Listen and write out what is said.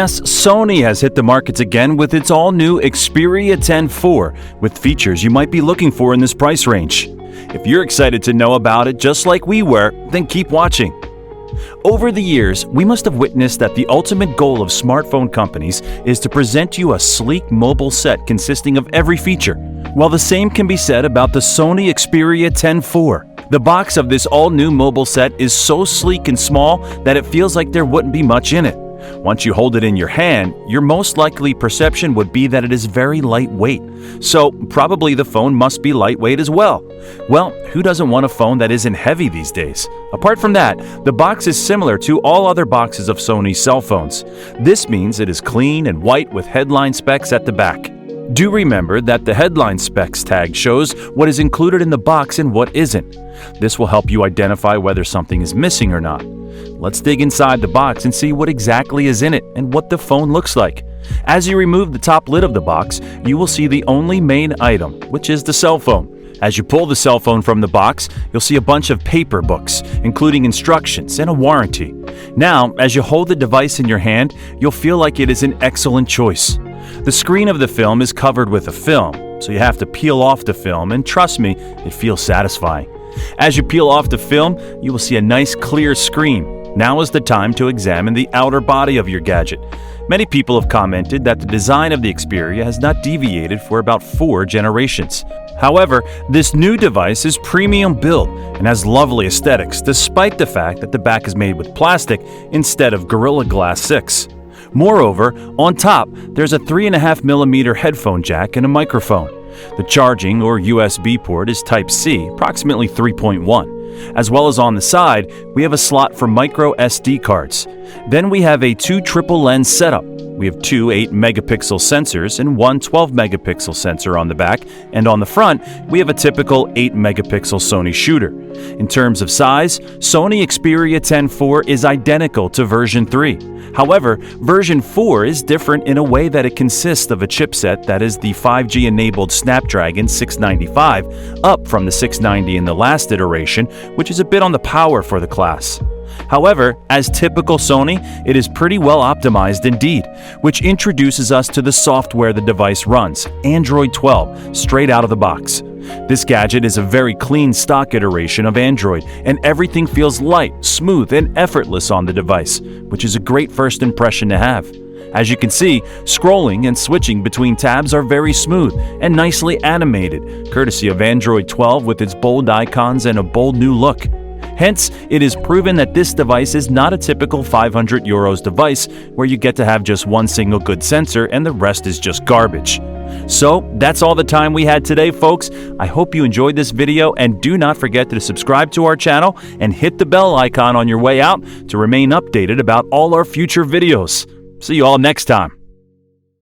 Yes, Sony has hit the markets again with its all-new Xperia 10-4 with features you might be looking for in this price range. If you're excited to know about it just like we were, then keep watching. Over the years, we must have witnessed that the ultimate goal of smartphone companies is to present you a sleek mobile set consisting of every feature. Well, the same can be said about the Sony Xperia 10-4. The box of this all-new mobile set is so sleek and small that it feels like there wouldn't be much in it. Once you hold it in your hand, your most likely perception would be that it is very lightweight. So, probably the phone must be lightweight as well. Well, who doesn't want a phone that isn't heavy these days? Apart from that, the box is similar to all other boxes of Sony cell phones. This means it is clean and white with headline specs at the back. Do remember that the headline specs tag shows what is included in the box and what isn't. This will help you identify whether something is missing or not. Let's dig inside the box and see what exactly is in it and what the phone looks like. As you remove the top lid of the box, you will see the only main item, which is the cell phone. As you pull the cell phone from the box, you'll see a bunch of paper books, including instructions and a warranty. Now, as you hold the device in your hand, you'll feel like it is an excellent choice. The screen of the film is covered with a film, so you have to peel off the film, and trust me, it feels satisfying. As you peel off the film, you will see a nice clear screen. Now is the time to examine the outer body of your gadget. Many people have commented that the design of the Xperia has not deviated for about 4 generations. However, this new device is premium built and has lovely aesthetics despite the fact that the back is made with plastic instead of Gorilla Glass 6. Moreover, on top, there's a 3.5mm headphone jack and a microphone. The charging or USB port is Type-C, approximately 3.1. As well as on the side, we have a slot for micro SD cards. Then we have a 2 triple lens setup. We have 2 8-megapixel sensors and 1 12-megapixel sensor on the back, and on the front, we have a typical 8-megapixel Sony shooter. In terms of size, Sony Xperia 10-4 is identical to version 3. However, version 4 is different in a way that it consists of a chipset that is the 5G-enabled Snapdragon 695, up from the 690 in the last iteration, which is a bit on the power for the class. However, as typical Sony, it is pretty well optimized indeed, which introduces us to the software the device runs, Android 12, straight out of the box. This gadget is a very clean stock iteration of Android, and everything feels light, smooth, and effortless on the device, which is a great first impression to have. As you can see, scrolling and switching between tabs are very smooth and nicely animated, courtesy of Android 12 with its bold icons and a bold new look. Hence, it is proven that this device is not a typical €500 device where you get to have just one single good sensor and the rest is just garbage. So, that's all the time we had today, folks. I hope you enjoyed this video, and do not forget to subscribe to our channel and hit the bell icon on your way out to remain updated about all our future videos. See you all next time.